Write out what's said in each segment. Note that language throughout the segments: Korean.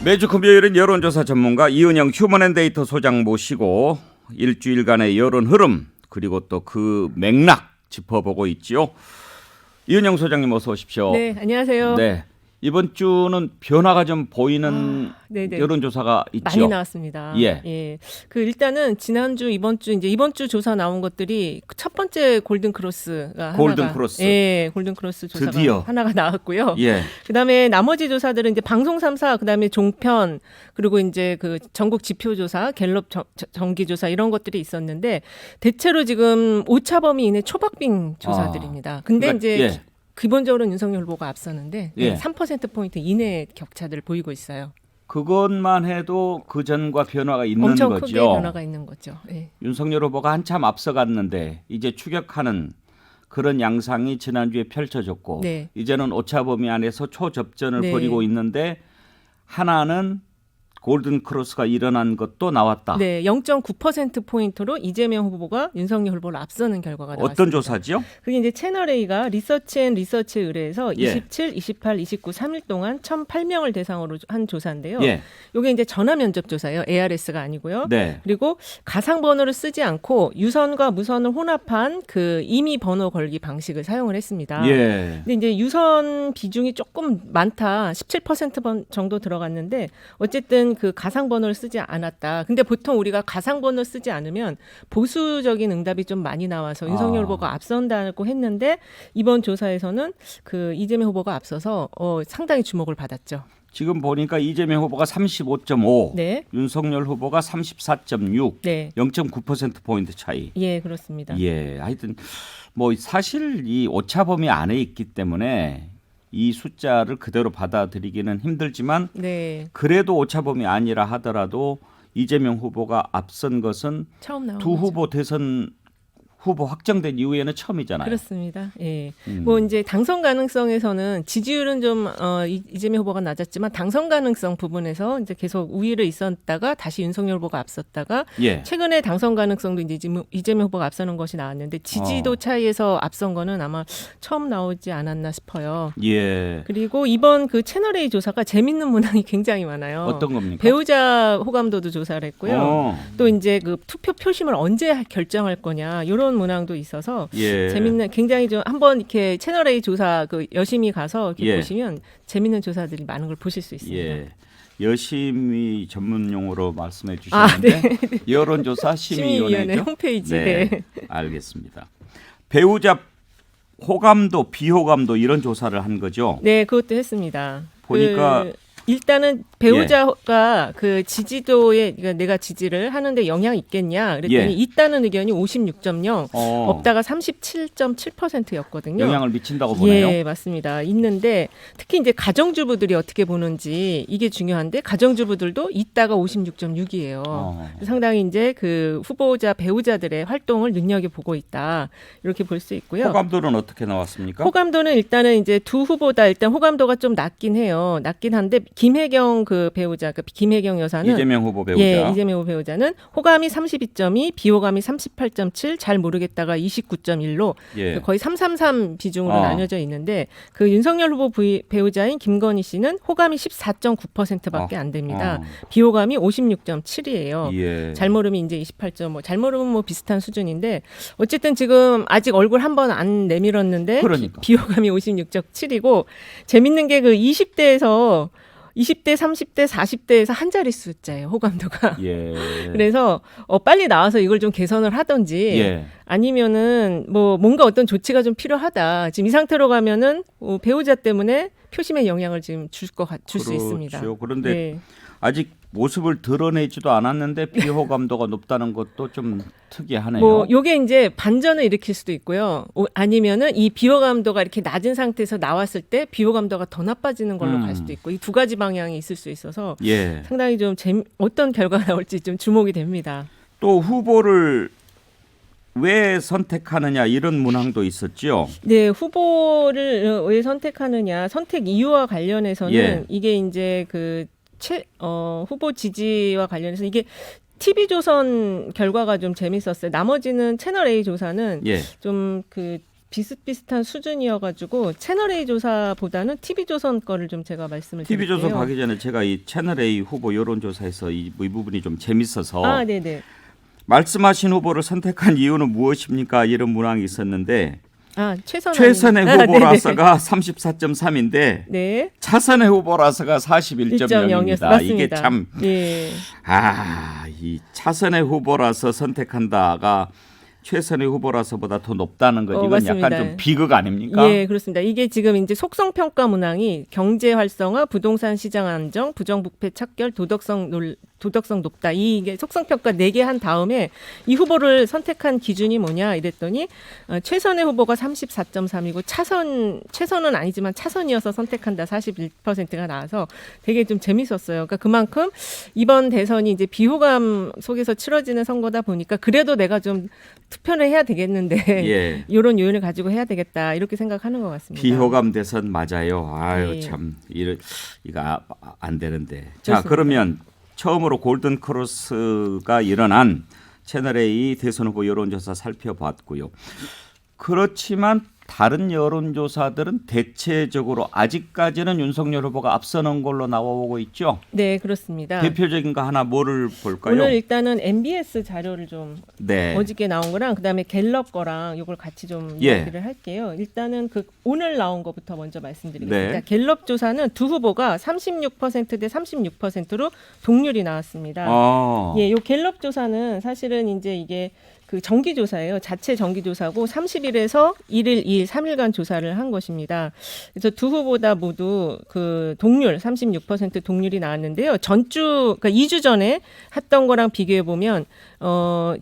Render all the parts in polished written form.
매주 금요일은 여론조사 전문가 이은영 휴먼앤데이터 소장 모시고 일주일간의 여론 흐름 그리고 또 그 맥락 짚어보고 있지요. 이은영 소장님 어서 오십시오. 네, 안녕하세요. 네, 이번 주는 변화가 좀 보이는 여론조사가 있죠. 많이 나왔습니다. 예. 그 일단은 지난주 이번 주 조사 나온 것들이 첫 번째 골든 크로스가 골든 크로스 조사가 드디어 하나가 나왔고요. 예. 그다음에 나머지 조사들은 이제 방송 3사, 그다음에 종편, 그리고 이제 그 전국 지표 조사, 갤럽 정기 조사 이런 것들이 있었는데 대체로 지금 오차 범위 이내 초박빙 조사들입니다. 근데 그러니까, 이제 기본적으로는 윤석열 후보가 앞서는데 3%포인트 이내 격차들을 보이고 있어요. 그것만 해도 그 전과 변화가 있는 엄청 거죠. 크게 변화가 있는 거죠. 예. 윤석열 후보가 한참 앞서갔는데 이제 추격하는 그런 양상이 지난주에 펼쳐졌고 이제는 오차범위 안에서 초접전을 벌이고 있는데 하나는 골든 크로스가 일어난 것도 나왔다. 네, 0.9%포인트로 이재명 후보가 윤석열 후보를 앞서는 결과가 나왔습니다. 어떤 조사지요? 그게 이제 채널A가 리서치앤리서치에 의뢰해서 27, 28, 29, 3일 동안 1,008명을 대상으로 한 조사인데요. 이게 이제 전화 면접 조사예요. ARS가 아니고요. 그리고 가상 번호를 쓰지 않고 유선과 무선을 혼합한 그 임의 번호 걸기 방식을 사용을 했습니다. 근데 이제 유선 비중이 조금 많다. 17% 정도 들어갔는데 어쨌든 그 가상 번호를 쓰지 않았다. 근데 보통 우리가 가상 번호를 쓰지 않으면 보수적인 응답이 좀 많이 나와서 윤석열 후보가 앞선다고 했는데 이번 조사에서는 그 이재명 후보가 앞서서 상당히 주목을 받았죠. 지금 보니까 이재명 후보가 35.5, 윤석열 후보가 34.6, 0.9%포인트 차이. 예, 그렇습니다. 하여튼 뭐 사실 이 오차범위 안에 있기 때문에 이 숫자를 그대로 받아들이기는 힘들지만 그래도 오차범위 아니라 하더라도 이재명 후보가 앞선 것은 처음 나온 두 거죠. 후보 대선 후보 확정된 이후에는 처음이잖아요. 그렇습니다. 뭐 이제 당선 가능성에서는 지지율은 좀 이재명 후보가 낮았지만 당선 가능성 부분에서 이제 계속 우위를 있었다가 다시 윤석열 후보가 앞섰다가 최근에 당선 가능성도 이제 이재명 후보가 앞서는 것이 나왔는데 지지도 차이에서 앞선 거는 아마 처음 나오지 않았나 싶어요. 그리고 이번 그 채널A 조사가 재밌는 문항이 굉장히 많아요. 어떤 겁니까? 배우자 호감도도 조사를 했고요. 또 이제 그 투표 표심을 언제 결정할 거냐 이런 문항도 있어서 재밌는 굉장히 좀 한번 이렇게 채널A 조사 그 여심히 가서 이렇게 보시면 재밌는 조사들이 많은 걸 보실 수 있습니다. 여심이 전문 용어로 말씀해 주셨는데 여론조사 심의위원회죠. 홈페이지. 알겠습니다. 배우자 호감도 비호감도 이런 조사를 한 거죠. 네, 그것도 했습니다. 보니까 일단은 배우자가 그 지지도에 그러니까 내가 지지를 하는데 영향이 있겠냐 그랬더니 있다는 의견이 56.0, 없다가 37.7%였거든요. 영향을 미친다고 보네요. 예, 맞습니다. 있는데 특히 이제 가정주부들이 어떻게 보는지 이게 중요한데 가정주부들도 있다가 56.6이에요. 상당히 이제 그 후보자 배우자들의 활동을 눈여겨 보고 있다 이렇게 볼 수 있고요. 호감도는 어떻게 나왔습니까? 호감도는 일단은 이제 두 후보다 일단 호감도가 좀 낮긴 해요. 낮긴 한데 김혜경 그 배우자, 그 김혜경 여사는 이재명 후보 배우자. 이재명 후보 배우자는 호감이 32.2, 비호감이 38.7, 잘 모르겠다가 29.1로 거의 333 비중으로 나뉘어져 있는데 그 윤석열 후보 배우자인 김건희 씨는 호감이 14.9%밖에 안 됩니다. 비호감이 56.7이에요. 잘 모르면 이제 28.5, 잘 모르면 뭐 비슷한 수준인데 어쨌든 지금 아직 얼굴 한 번 안 내밀었는데 비호감이 56.7이고 재밌는 게 그 20대, 30대, 40대에서 한 자리 숫자예요. 호감도가. 그래서 빨리 나와서 이걸 좀 개선을 하든지 아니면은 뭐 뭔가 어떤 조치가 좀 필요하다. 지금 이 상태로 가면은 배우자 때문에 표심에 영향을 지금 줄 수 있습니다. 그런데 아직 모습을 드러내지도 않았는데 비호감도가 높다는 것도 좀 특이하네요. 뭐 요게 이제 반전을 일으킬 수도 있고요. 아니면은 이 비호감도가 이렇게 낮은 상태에서 나왔을 때 비호감도가 더 나빠지는 걸로 갈 수도 있고 이 두 가지 방향이 있을 수 있어서 상당히 좀 어떤 결과가 나올지 좀 주목이 됩니다. 또 후보를 왜 선택하느냐 이런 문항도 있었죠. 네, 후보를 왜 선택하느냐 선택 이유와 관련해서는 이게 이제 그 후보 지지와 관련해서 이게 TV조선 결과가 좀 재밌었어요. 나머지는 채널A 조사는 좀 그 비슷비슷한 수준이어가지고 채널A 조사보다는 TV조선 거를 좀 제가 말씀을 드릴게요. TV조선 가기 전에 제가 이 채널A 후보 여론조사에서 이 부분이 좀 재밌어서 네네. 말씀하신 후보를 선택한 이유는 무엇입니까? 이런 문항이 있었는데 최선의 후보라서가 34.3인데 네. 차선의 후보라서가 41.0입니다. 이게 참 이 차선의 후보라서 선택한다가 최선의 후보라서보다 더 높다는 것 이건 맞습니다. 약간 좀 비극 아닙니까? 예, 그렇습니다. 이게 지금 이제 속성 평가 문항이 경제 활성화, 부동산 시장 안정, 부정부패 척결, 도덕성 높다. 이게 속성 평가 4개 한 다음에 이 후보를 선택한 기준이 뭐냐 이랬더니 최선의 후보가 34.3이고 최선은 아니지만 차선이어서 선택한다 41%가 나와서 되게 좀 재밌었어요. 그러니까 그만큼 이번 대선이 이제 비호감 속에서 치러지는 선거다 보니까 그래도 내가 좀 투표를 해야 되겠는데 이런 요인을 가지고 해야 되겠다 이렇게 생각하는 것 같습니다. 비호감 대선 맞아요. 아유 참 이거 안 되는데. 자 그러면 처음으로 골든 크로스가 일어난 채널A 대선 후보 여론조사 살펴봤고요. 그렇지만 다른 여론조사들은 대체적으로 아직까지는 윤석열 후보가 앞서는 걸로 나와오고 있죠. 네, 그렇습니다. 대표적인 거 하나 뭐를 볼까요? 오늘 일단은 MBS 자료를 좀 어저께 나온 거랑 그다음에 갤럽 거랑 이걸 같이 좀 이야기를 할게요. 일단은 오늘 나온 거부터 먼저 말씀드리겠습니다. 갤럽 조사는 두 후보가 36% 대 36%로 동률이 나왔습니다. 요 갤럽 조사는 사실은 이제 이게 정기조사예요. 자체 정기조사고 30일에서 1일, 2일, 3일간 조사를 한 것입니다. 그래서 두 후보다 모두 동률 36% 동률이 나왔는데요. 그러니까 2주 전에 했던 거랑 비교해 보면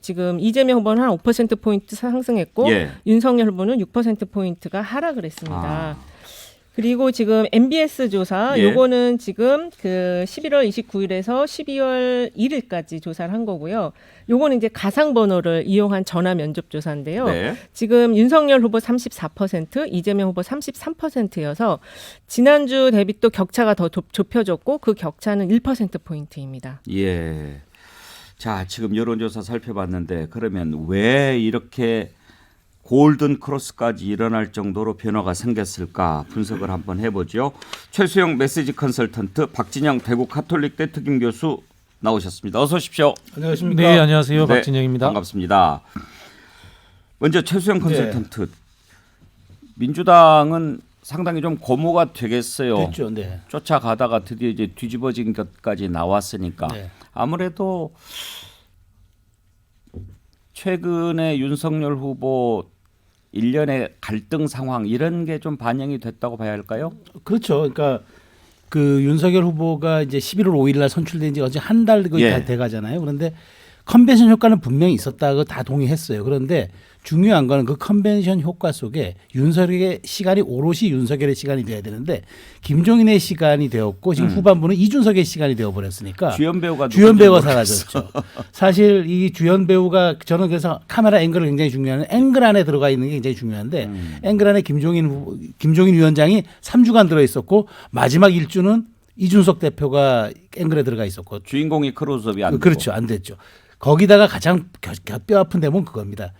지금 이재명 후보는 한 5% 포인트 상승했고 윤석열 후보는 6% 포인트가 하락을 했습니다. 그리고 지금 MBS 조사 요거는 지금 11월 29일에서 12월 1일까지 조사를 한 거고요. 요거는 이제 가상 번호를 이용한 전화 면접 조사인데요. 지금 윤석열 후보 34%, 이재명 후보 33%여서 지난주 대비 또 격차가 더 좁혀졌고 그 격차는 1% 포인트입니다. 예. 자, 지금 여론조사 살펴봤는데 그러면 왜 이렇게 골든 크로스까지 일어날 정도로 변화가 생겼을까 분석을 한번 해보죠. 최수영 메시지 컨설턴트, 박진영 대구 가톨릭대 특임 교수 나오셨습니다. 어서 오십시오. 안녕하십니까. 네, 안녕하세요. 박진영입니다. 반갑습니다. 먼저 최수영 컨설턴트, 민주당은 상당히 좀 고무가 되겠어요. 됐죠. 쫓아가다가 드디어 이제 뒤집어진 것까지 나왔으니까 아무래도 최근에 윤석열 후보 일련의 갈등 상황 이런 게 좀 반영이 됐다고 봐야 할까요? 그렇죠. 그러니까 윤석열 후보가 이제 11월 5일 날 선출된 지 어제 한 달 거의 다 돼가잖아요. 그런데 컨벤션 효과는 분명히 있었다고 다 동의했어요. 그런데 중요한 거는 그 컨벤션 효과 속에 윤석열의 시간이 오롯이 윤석열의 시간이 돼야 되는데 김종인의 시간이 되었고 지금 후반부는 이준석의 시간이 되어버렸으니까 주연 배우가 사라졌죠. 사실 이 주연 배우가 저는 그래서 카메라 앵글을 굉장히 중요한 앵글 안에 들어가 있는 게 굉장히 중요한데 앵글 안에 김종인 위원장이 3주간 들어있었고 마지막 1주는 이준석 대표가 앵글에 들어가 있었고 주인공이 크로즈업이 안 됐고. 그렇죠. 안 됐죠. 거기다가 가장 뼈 아픈 대목은 그겁니다.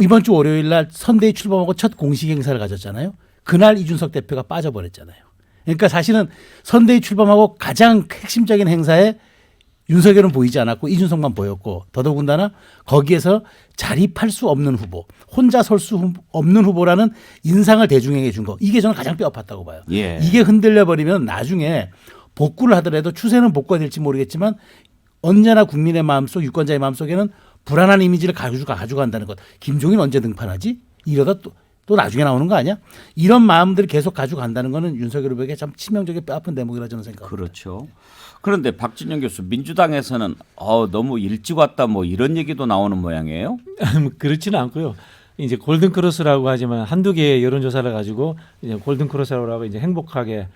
이번 주 월요일 날 선대위 출범하고 첫 공식 행사를 가졌잖아요. 그날 이준석 대표가 빠져버렸잖아요. 그러니까 사실은 선대위 출범하고 가장 핵심적인 행사에 윤석열은 보이지 않았고 이준석만 보였고 더더군다나 거기에서 자립할 수 없는 후보, 혼자 설 수 없는 후보라는 인상을 대중에게 준 거. 이게 저는 가장 뼈 아팠다고 봐요. 이게 흔들려 버리면 나중에 복구를 하더라도 추세는 복구가 될지 모르겠지만 언제나 국민의 마음속, 유권자의 마음속에는 불안한 이미지를 가져간다는 것. 김종인 언제 등판하지? 이러다 또 나중에 나오는 거 아니야? 이런 마음들을 계속 가져간다는 거는 윤석열 후보에게 참 치명적인 뼈아픈 대목이라 저는 생각합니다. 그렇죠. 그런데 박진영 교수, 민주당에서는 너무 일찍 왔다 뭐 이런 얘기도 나오는 모양이에요? 그렇지는 않고요. 이제 골든 크로스라고 하지만 한두 개의 여론조사를 가지고 이제 골든 크로스라고 이제 행복하게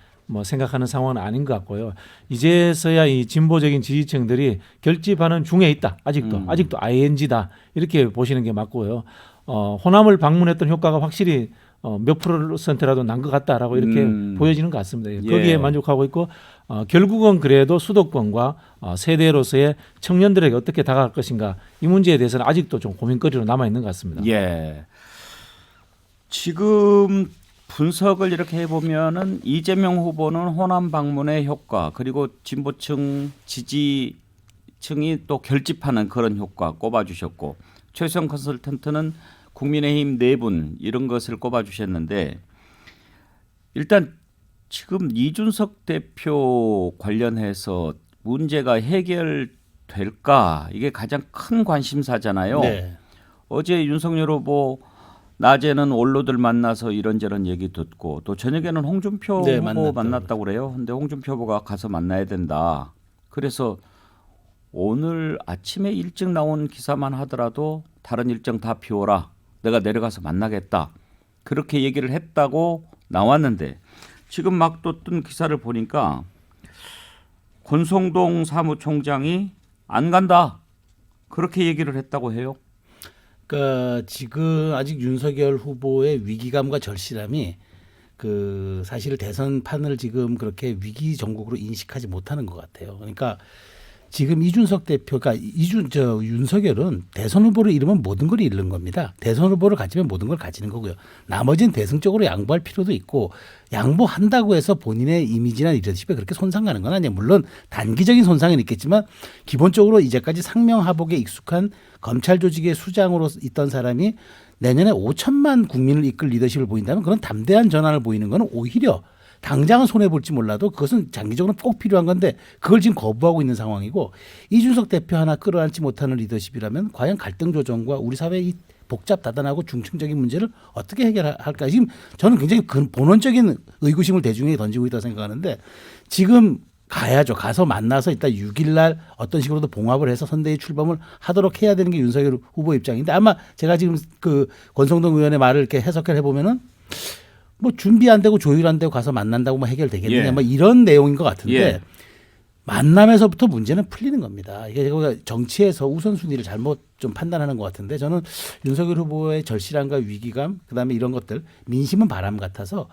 생각하는 상황은 아닌 것 같고요. 이제서야 이 진보적인 지지층들이 결집하는 중에 있다. 아직도 ING다. 이렇게 보시는 게 맞고요. 호남을 방문했던 효과가 확실히 몇 %라도 난 것 같다라고 이렇게 보여지는 것 같습니다. 거기에 만족하고 있고 결국은 그래도 수도권과 세대로서의 청년들에게 어떻게 다가갈 것인가 이 문제에 대해서는 아직도 좀 고민거리로 남아 있는 것 같습니다. 예. 지금 분석을 이렇게 해보면은 이재명 후보는 호남 방문의 효과 그리고 진보층 지지층이 또 결집하는 그런 효과 꼽아주셨고 최수영 컨설턴트는 국민의힘 내분 이런 것을 꼽아주셨는데 일단 지금 이준석 대표 관련해서 문제가 해결될까 이게 가장 큰 관심사잖아요. 네. 어제 윤석열 후보 낮에는 원로들 만나서 이런저런 얘기 듣고 또 저녁에는 홍준표 네, 후보 만났다고 그래요. 근데 홍준표 후보가 가서 만나야 된다. 그래서 오늘 아침에 일찍 나온 기사만 하더라도 다른 일정 다 비워라. 내가 내려가서 만나겠다. 그렇게 얘기를 했다고 나왔는데 지금 막 또 뜬 기사를 보니까 권성동 사무총장이 안 간다. 그렇게 얘기를 했다고 해요. 그러니까 지금 아직 윤석열 후보의 위기감과 절실함이 그 사실 대선판을 지금 그렇게 위기 정국으로 인식하지 못하는 것 같아요. 그러니까 지금 이준석 대표가 윤석열은 대선 후보를 잃으면 모든 걸 잃는 겁니다. 대선 후보를 가지면 모든 걸 가지는 거고요. 나머지는 대승적으로 양보할 필요도 있고 양보한다고 해서 본인의 이미지나 리더십에 그렇게 손상가는 건 아니에요. 물론 단기적인 손상은 있겠지만 기본적으로 이제까지 상명하복에 익숙한 검찰 조직의 수장으로 있던 사람이 내년에 5천만 국민을 이끌 리더십을 보인다면 그런 담대한 전환을 보이는 건 오히려 당장은 손해볼지 몰라도 그것은 장기적으로 꼭 필요한 건데 그걸 지금 거부하고 있는 상황이고 이준석 대표 하나 끌어안지 못하는 리더십이라면 과연 갈등 조정과 우리 사회의 이 복잡다단하고 중층적인 문제를 어떻게 해결할까. 지금 저는 굉장히 본원적인 의구심을 대중에게 던지고 있다고 생각하는데 지금 가야죠. 가서 만나서 이따 6일 날 어떤 식으로도 봉합을 해서 선대위 출범을 하도록 해야 되는 게 윤석열 후보 입장인데 아마 제가 지금 그 권성동 의원의 말을 이렇게 해석을 해보면은 뭐 준비 안 되고 조율 안 되고 가서 만난다고 뭐 해결되겠느냐 뭐 이런 내용인 것 같은데 만남에서부터 문제는 풀리는 겁니다. 이게 정치에서 우선순위를 잘못 좀 판단하는 것 같은데 저는 윤석열 후보의 절실함과 위기감 그다음에 이런 것들 민심은 바람 같아서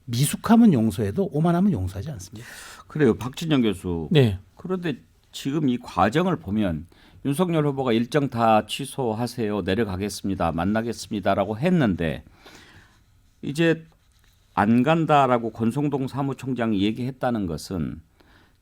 미숙함은 용서해도 오만함은 용서하지 않습니다. 그래요. 박진영 교수. 네. 그런데 지금 이 과정을 보면 윤석열 후보가 일정 다 취소하세요. 내려가겠습니다. 만나겠습니다라고 했는데 이제 안 간다라고 권성동 사무총장이 얘기했다는 것은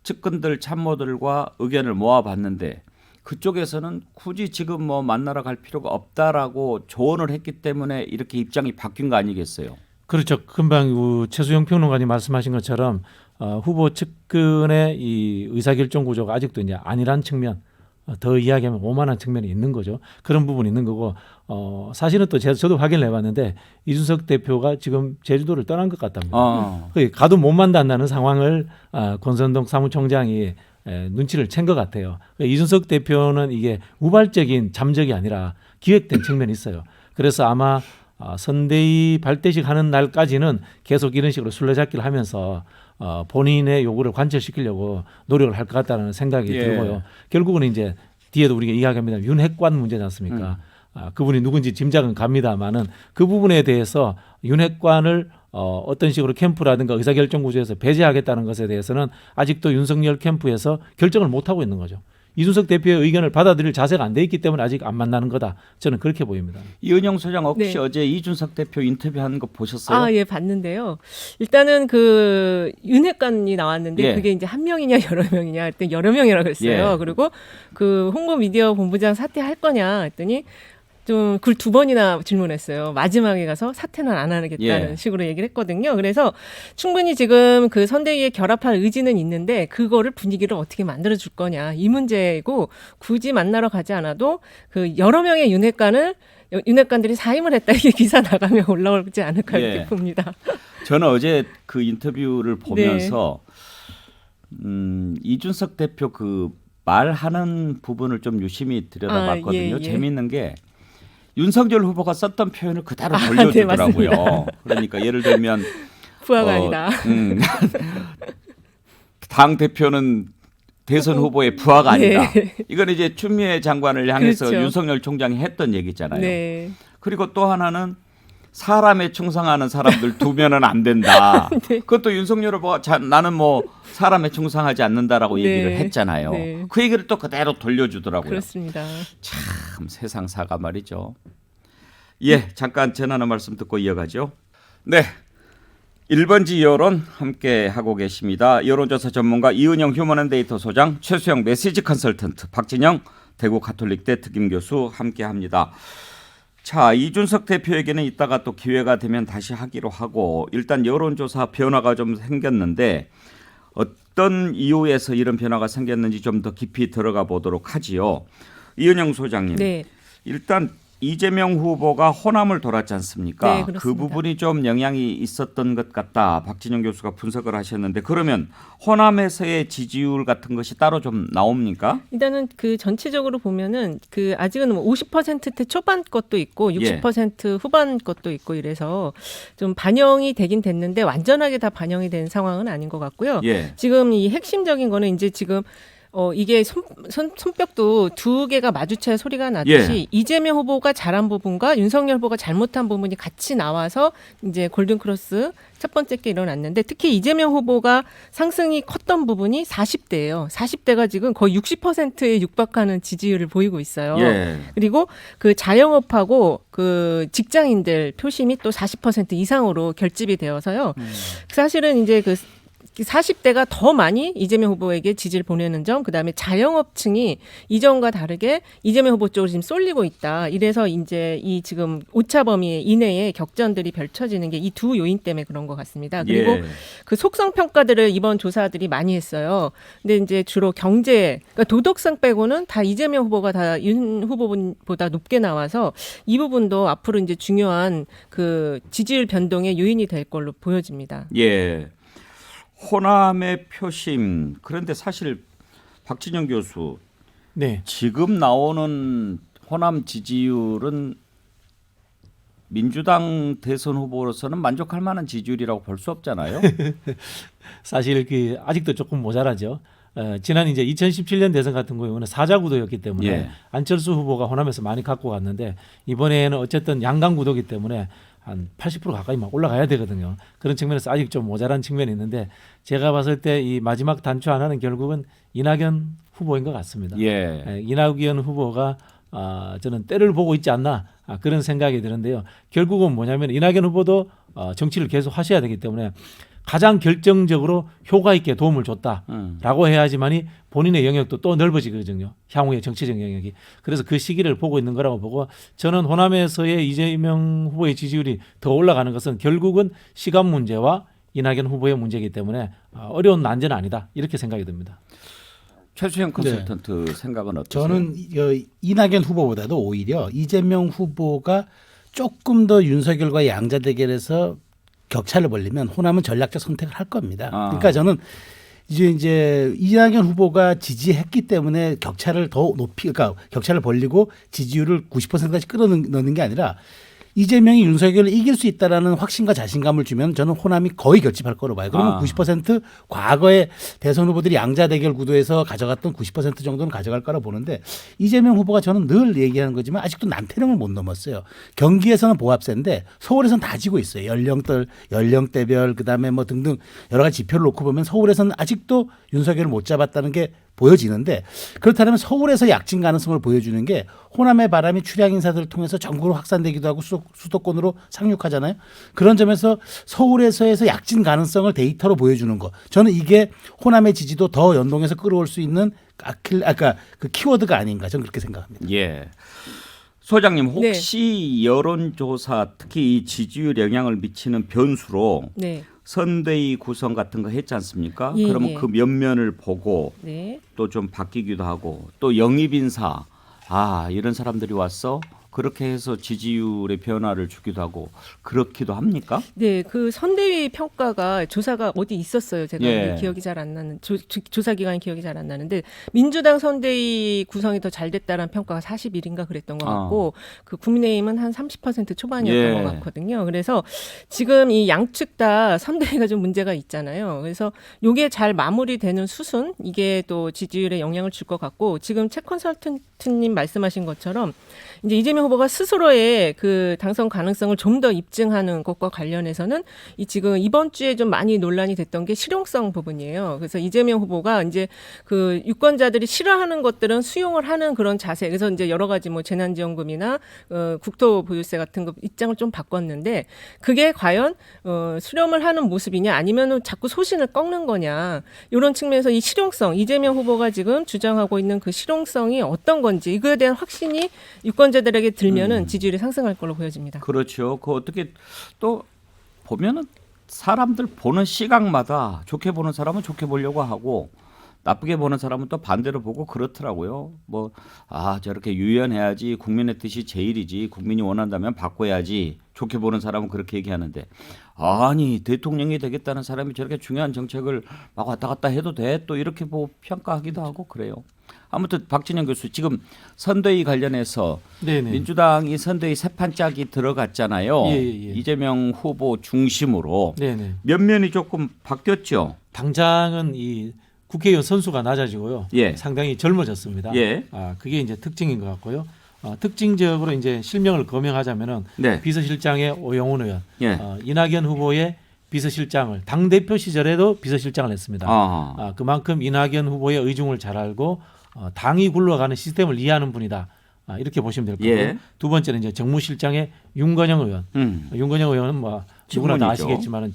측근들 참모들과 의견을 모아봤는데 그쪽에서는 굳이 지금 뭐 만나러 갈 필요가 없다라고 조언을 했기 때문에 이렇게 입장이 바뀐 거 아니겠어요? 그렇죠. 금방 최수영 평론가님 말씀하신 것처럼 후보 측근의 이 의사결정 구조가 아직도 이제 아니란 측면, 더 이야기하면 오만한 측면이 있는 거죠. 그런 부분이 있는 거고 사실은 또 저도 확인을 해봤는데 이준석 대표가 지금 제주도를 떠난 것 같답니다. 가도 못 만난다는 상황을 권선동 사무총장이 눈치를 챈 것 같아요. 이준석 대표는 이게 우발적인 잠적이 아니라 기획된 측면이 있어요. 그래서 아마 선대위 발대식 하는 날까지는 계속 이런 식으로 술래잡기를 하면서 본인의 요구를 관철시키려고 노력을 할 것 같다는 생각이 들고요. 결국은 이제 뒤에도 우리가 이야기합니다. 윤핵관 문제지 않습니까? 그분이 누군지 짐작은 갑니다만은 그 부분에 대해서 윤핵관을 어떤 식으로 캠프라든가 의사결정 구조에서 배제하겠다는 것에 대해서는 아직도 윤석열 캠프에서 결정을 못하고 있는 거죠. 이준석 대표의 의견을 받아들일 자세가 안 돼 있기 때문에 아직 안 만나는 거다. 저는 그렇게 보입니다. 이은영 소장 혹시 네. 어제 이준석 대표 인터뷰하는 거 보셨어요? 예, 봤는데요. 일단은 그 윤핵관이 나왔는데 그게 이제 한 명이냐 여러 명이냐 했더니 여러 명이라고 했어요. 그리고 그 홍보 미디어 본부장 사퇴할 거냐 했더니 좀 글 2번이나 질문했어요. 마지막에 가서 사퇴는 안 하겠다는 식으로 얘기를 했거든요. 그래서 충분히 지금 그 선대위에 결합할 의지는 있는데 그거를 분위기를 어떻게 만들어 줄 거냐 이 문제고 굳이 만나러 가지 않아도 그 여러 명의 윤핵관들이 사임을 했다 이게 기사 나가면 올라오지 않을까 이렇게 봅니다. 저는 어제 그 인터뷰를 보면서 이준석 대표 그 말하는 부분을 좀 유심히 들여다봤거든요. 재미있는 게 윤석열 후보가 썼던 표현을 그대로 돌려주더라고요. 네, 그러니까 예를 들면 부하가 아니다. 당 대표는 대선 후보의 부하가 아니다. 이건 이제 추미애 장관을 향해서 그렇죠. 윤석열 윤석열 총장이 했던 얘기잖아요. 그리고 또 하나는 사람에 충성하는 사람들 두면은 안 된다. 그것도 윤석열 후보가 나는 뭐 사람에 충성하지 않는다라고 얘기를 했잖아요. 그 얘기를 또 그대로 돌려주더라고요. 그렇습니다. 참 세상사가 말이죠. 예, 잠깐 전하는 말씀 듣고 이어가죠. 네, 1번지 여론 함께 하고 계십니다. 여론조사 전문가 이은영 휴먼앤데이터 소장, 최수영 메시지 컨설턴트, 박진영 대구 가톨릭대 특임교수 함께합니다. 자, 이준석 대표에게는 이따가 또 기회가 되면 다시 하기로 하고, 일단 여론조사 변화가 좀 생겼는데 어떤 이유에서 이런 변화가 생겼는지 좀 더 깊이 들어가 보도록 하지요. 이은영 소장님, 네. 일단 이재명 후보가 호남을 돌았지 않습니까? 네, 그렇습니다. 그 부분이 좀 영향이 있었던 것 같다. 박진영 교수가 분석을 하셨는데, 그러면 호남에서의 지지율 같은 것이 따로 좀 나옵니까? 일단은 그 전체적으로 보면은 그 아직은 뭐 50%대 초반 것도 있고 60% 후반 것도 있고 이래서 좀 반영이 되긴 됐는데 완전하게 다 반영이 된 상황은 아닌 것 같고요. 예. 지금 이 핵심적인 거는 이제 지금 이게 손뼉도 두 개가 마주쳐야 소리가 나듯이 이재명 후보가 잘한 부분과 윤석열 후보가 잘못한 부분이 같이 나와서 이제 골든크로스 첫 번째 게 일어났는데, 특히 이재명 후보가 상승이 컸던 부분이 40대예요. 40대가 지금 거의 60%에 육박하는 지지율을 보이고 있어요. 예. 그리고 그 자영업하고 그 직장인들 표심이 또 40% 이상으로 결집이 되어서요. 사실은 이제 그 40대가 더 많이 이재명 후보에게 지지를 보내는 점, 그다음에 자영업층이 이전과 다르게 이재명 후보 쪽으로 지금 쏠리고 있다. 이래서 이제 이 지금 오차 범위 이내에 격전들이 펼쳐지는 게 이 두 요인 때문에 그런 것 같습니다. 그리고 그 속성 평가들을 이번 조사들이 많이 했어요. 근데 이제 주로 경제, 그러니까 도덕성 빼고는 다 이재명 후보가 다 윤 후보보다 높게 나와서 이 부분도 앞으로 이제 중요한 그 지지율 변동의 요인이 될 걸로 보여집니다. 예. 호남의 표심. 그런데 사실 박진영 교수, 네. 지금 나오는 호남 지지율은 민주당 대선 후보로서는 만족할 만한 지지율이라고 볼 수 없잖아요. 사실 그 아직도 조금 모자라죠. 지난 이제 2017년 대선 같은 경우는 사자구도였기 때문에 안철수 후보가 호남에서 많이 갖고 갔는데, 이번에는 어쨌든 양강구도기 때문에 한 80% 가까이 막 올라가야 되거든요. 그런 측면에서 아직 좀 모자란 측면이 있는데, 제가 봤을 때 이 마지막 단추 하나는 결국은 이낙연 후보인 것 같습니다. 이낙연 후보가 저는 때를 보고 있지 않나 그런 생각이 드는데요. 결국은 뭐냐면 이낙연 후보도 정치를 계속 하셔야 되기 때문에 가장 결정적으로 효과 있게 도움을 줬다라고 해야지만이 본인의 영역도 또 넓어지거든요. 향후의 정치적 영역이. 그래서 그 시기를 보고 있는 거라고 보고, 저는 호남에서의 이재명 후보의 지지율이 더 올라가는 것은 결국은 시간 문제와 이낙연 후보의 문제이기 때문에 어려운 난제는 아니다, 이렇게 생각이 듭니다. 최수영 컨설턴트 생각은 어떠세요? 저는 이낙연 후보보다도 오히려 이재명 후보가 조금 더 윤석열과 양자 대결에서 격차를 벌리면 호남은 전략적 선택을 할 겁니다. 그러니까 저는 이제 이낙연 후보가 지지했기 때문에 격차를 더 그러니까 격차를 벌리고 지지율을 90%까지 끌어넣는 게 아니라 이재명이 윤석열을 이길 수 있다라는 확신과 자신감을 주면 저는 호남이 거의 결집할 거로 봐요. 그러면 90% 과거에 대선 후보들이 양자 대결 구도에서 가져갔던 90% 정도는 가져갈 거라 보는데, 이재명 후보가 저는 늘 얘기하는 거지만 아직도 남태령을 못 넘었어요. 경기에서는 보합세인데 서울에서는 다 지고 있어요. 연령대별 그다음에 뭐 등등 여러 가지 지표를 놓고 보면 서울에서는 아직도 윤석열을 못 잡았다는 게 보여지는데, 그렇다면 서울에서 약진 가능성을 보여주는 게 호남의 바람이 출향 인사들을 통해서 전국으로 확산되기도 하고 수도권으로 상륙하잖아요. 그런 점에서 서울에서의 약진 가능성을 데이터로 보여주는 거, 저는 이게 호남의 지지도 더 연동해서 끌어올 수 있는 아까 그 키워드가 아닌가, 저는 그렇게 생각합니다. 예. 소장님, 혹시 여론조사 특히 이 지지율 영향을 미치는 변수로 선대위 구성 같은 거 했지 않습니까? 그러면 그 면면을 보고 또 좀 바뀌기도 하고, 또 영입인사, 이런 사람들이 왔어? 그렇게 해서 지지율의 변화를 주기도 하고 그렇기도 합니까? 네, 그 선대위 평가가 조사가 어디 있었어요. 제가 기억이 잘 안 나는 조사 기간이 기억이 잘 안 나는데, 민주당 선대위 구성이 더 잘 됐다라는 평가가 41인가 그랬던 것 같고, 그 국민의힘은 한 30% 초반이었던 것 같거든요. 그래서 지금 이 양측 다 선대위가 좀 문제가 있잖아요. 그래서 이게 잘 마무리되는 수순, 이게 또 지지율에 영향을 줄 것 같고, 지금 최 컨설턴트님 말씀하신 것처럼 이제 이재명 이재명 후보가 스스로의 그 당선 가능성을 좀 더 입증하는 것과 관련해서는 지금 이번 주에 좀 많이 논란이 됐던 게 실용성 부분이에요. 그래서 이재명 후보가 이제 그 유권자들이 싫어하는 것들은 수용을 하는 그런 자세. 그래서 이제 여러 가지 뭐 재난지원금이나 국토보유세 같은 거 입장을 좀 바꿨는데 그게 과연 수렴을 하는 모습이냐 아니면 자꾸 소신을 꺾는 거냐 이런 측면에서 이 실용성 이재명 후보가 지금 주장하고 있는 그 실용성이 어떤 건지 이거에 대한 확신이 유권자들에게 들면은 지지율이 상승할 걸로 보여집니다. 그렇죠. 그 어떻게 또 보면은 사람들 보는 시각마다 좋게 보는 사람은 좋게 보려고 하고 나쁘게 보는 사람은 또 반대로 보고 그렇더라고요. 뭐 저렇게 유연해야지 국민의 뜻이 제일이지 국민이 원한다면 바꿔야지 좋게 보는 사람은 그렇게 얘기하는데 아니 대통령이 되겠다는 사람이 저렇게 중요한 정책을 막 왔다 갔다 해도 돼? 또 이렇게 평가하기도 하고 그래요. 아무튼 박진영 교수 지금 선대위 관련해서 네네. 민주당이 선대위 세 판짝이 들어갔잖아요. 예. 이재명 후보 중심으로 네네. 면면이 조금 바뀌었죠. 당장은 이 국회의원 선수가 낮아지고요. 예. 상당히 젊어졌습니다. 예. 그게 이제 특징인 것 같고요. 특징적으로 이제 실명을 거명하자면은 네. 비서실장의 오영훈 의원, 예. 이낙연 후보의 비서실장을 당 대표 시절에도 비서실장을 했습니다. 그만큼 이낙연 후보의 의중을 잘 알고 당이 굴러가는 시스템을 이해하는 분이다. 이렇게 보시면 될 거고요. 예. 두 번째는 이제 정무실장의 윤건영 의원. 윤건영 의원은 뭐 누구나 다 직문이죠. 아시겠지만은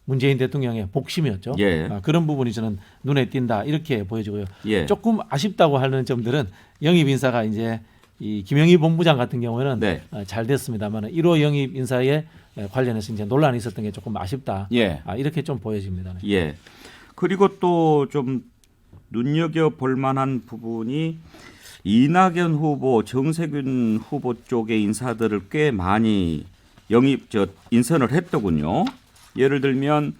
문재인 대통령의 복심이었죠. 예. 그런 부분이 저는 눈에 띈다 이렇게 보여지고요. 예. 조금 아쉽다고 하는 점들은 영입 인사가 이제 이 김영희 본부장 같은 경우에는 네. 잘 됐습니다만 1호 영입 인사에 관련해서 이제 논란이 있었던 게 조금 아쉽다. 예. 이렇게 좀 보여집니다. 네. 예. 그리고 또 좀 눈여겨 볼 만한 부분이 이낙연 후보, 정세균 후보 쪽의 인사들을 꽤 많이 인선을 했더군요. 예를 들면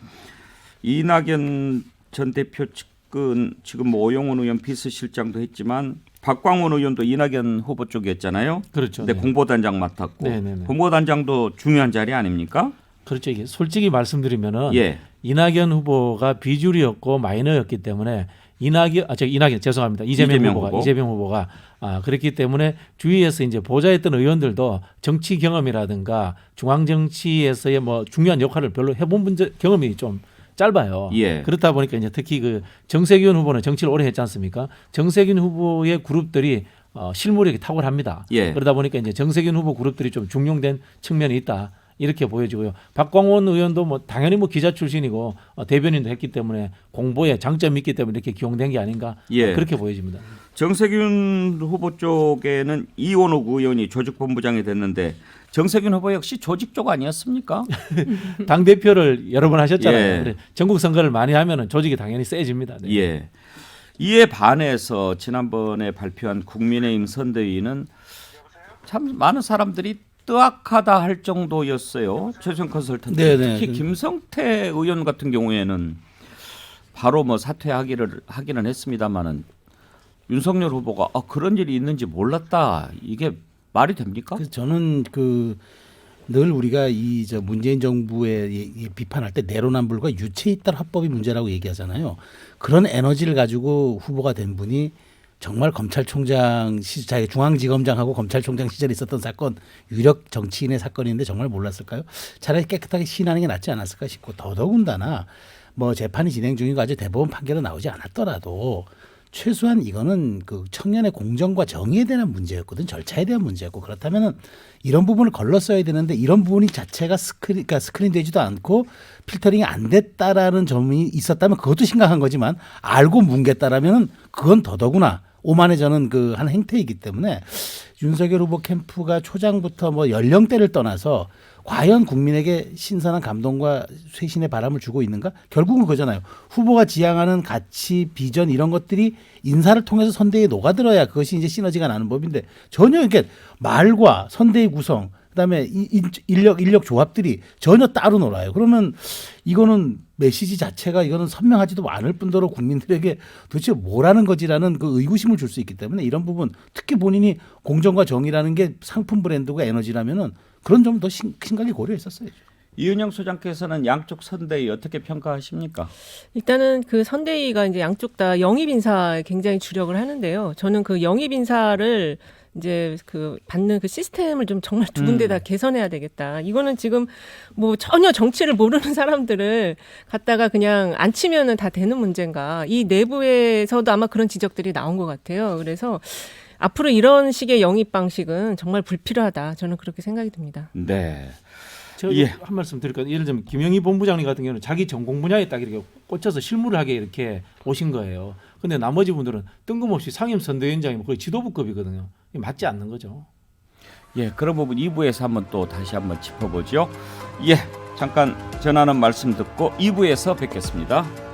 이낙연 전 대표 측은 지금 뭐 오영훈 의원 비서실장도 했지만 박광원 의원도 이낙연 후보 쪽이었잖아요. 그렇죠. 근데 네. 공보단장 맡았고 네네네. 공보단장도 중요한 자리 아닙니까? 그렇죠. 이게 솔직히 말씀드리면은 예. 이낙연 후보가 비주류였고 마이너였기 때문에 이재명 후보가 그렇기 때문에 주위에서 이제 보좌했던 의원들도 정치 경험이라든가 중앙 정치에서의 뭐 중요한 역할을 별로 해본 경험이 좀 짧아요. 예. 그렇다 보니까 이제 특히 그 정세균 후보는 정치를 오래 했지 않습니까? 정세균 후보의 그룹들이 실무력이 탁월합니다. 예. 그러다 보니까 이제 정세균 후보 그룹들이 좀 중용된 측면이 있다. 이렇게 보여지고요. 박광원 의원도 뭐 당연히 뭐 기자 출신이고 대변인도 했기 때문에 공보에 장점이 있기 때문에 이렇게 기용된 게 아닌가 예. 그렇게 보여집니다. 정세균 후보 쪽에는 이원욱 의원이 조직본부장이 됐는데 정세균 후보 역시 조직 쪽 아니었습니까? 당 대표를 여러 번 하셨잖아요. 예. 전국 선거를 많이 하면은 조직이 당연히 세집니다. 네. 예. 이에 반해서 지난번에 발표한 국민의힘 선대위는 참 많은 사람들이 뜨악하다 할 정도였어요. 최수영 컨설턴트. 네네. 특히 김성태 의원 같은 경우에는 바로 뭐 사퇴하기는 했습니다마는 윤석열 후보가 그런 일이 있는지 몰랐다. 이게 말이 됩니까? 그래서 저는 늘 우리가 문재인 정부의 비판할 때 내로남불과 유체이탈 화법이 문제라고 얘기하잖아요. 그런 에너지를 가지고 후보가 된 분이 정말 검찰총장 중앙지검장하고 검찰총장 시절에 있었던 사건 유력 정치인의 사건인데 정말 몰랐을까요? 차라리 깨끗하게 시인하는 게 낫지 않았을까 싶고 더더군다나 뭐 재판이 진행 중이고 아직 대법원 판결은 나오지 않았더라도 최소한 이거는 그 청년의 공정과 정의에 대한 문제였거든. 절차에 대한 문제였고 그렇다면은 이런 부분을 걸렀어야 되는데 이런 부분이 자체가 스크린되지도 않고 필터링이 안 됐다라는 점이 있었다면 그것도 심각한 거지만 알고 뭉갰다라면은 그건 더더구나 오만해져는 한 행태이기 때문에 윤석열 후보 캠프가 초장부터 뭐 연령대를 떠나서 과연 국민에게 신선한 감동과 쇄신의 바람을 주고 있는가? 결국은 그거잖아요. 후보가 지향하는 가치, 비전 이런 것들이 인사를 통해서 선대위에 녹아들어야 그것이 이제 시너지가 나는 법인데 전혀 이렇게 말과 선대위 구성 그다음에 인력 조합들이 전혀 따로 놀아요. 그러면 이거는 메시지 자체가 이거는 선명하지도 않을 뿐더러 국민들에게 도대체 뭐라는 거지라는 그 의구심을 줄 수 있기 때문에 이런 부분 특히 본인이 공정과 정의라는 게 상품 브랜드가 에너지라면은 그런 점은 더 심각하게 고려했었어야죠. 이은영 소장께서는 양쪽 선대위 어떻게 평가하십니까? 일단은 그 선대위가 이제 양쪽 다 영입 인사에 굉장히 주력을 하는데요. 저는 그 영입 인사를 이제 그 받는 그 시스템을 좀 정말 두 군데 다 개선해야 되겠다. 이거는 지금 뭐 전혀 정치를 모르는 사람들을 갖다가 그냥 앉히면은 다 되는 문제인가. 이 내부에서도 아마 그런 지적들이 나온 것 같아요. 그래서 앞으로 이런 식의 영입 방식은 정말 불필요하다. 저는 그렇게 생각이 듭니다. 네. 제가 한 말씀 드릴까요? 예를 들면 김영희 본부장님 같은 경우는 자기 전공 분야에 딱 이렇게 꽂혀서 실무를 하게 이렇게 오신 거예요. 근데 나머지 분들은 뜬금없이 상임 선대위원장이 거의 지도부급이거든요. 맞지 않는 거죠. 예, 그런 부분 2부에서 한번 또 다시 한번 짚어보죠. 예, 잠깐 전하는 말씀 듣고 2부에서 뵙겠습니다.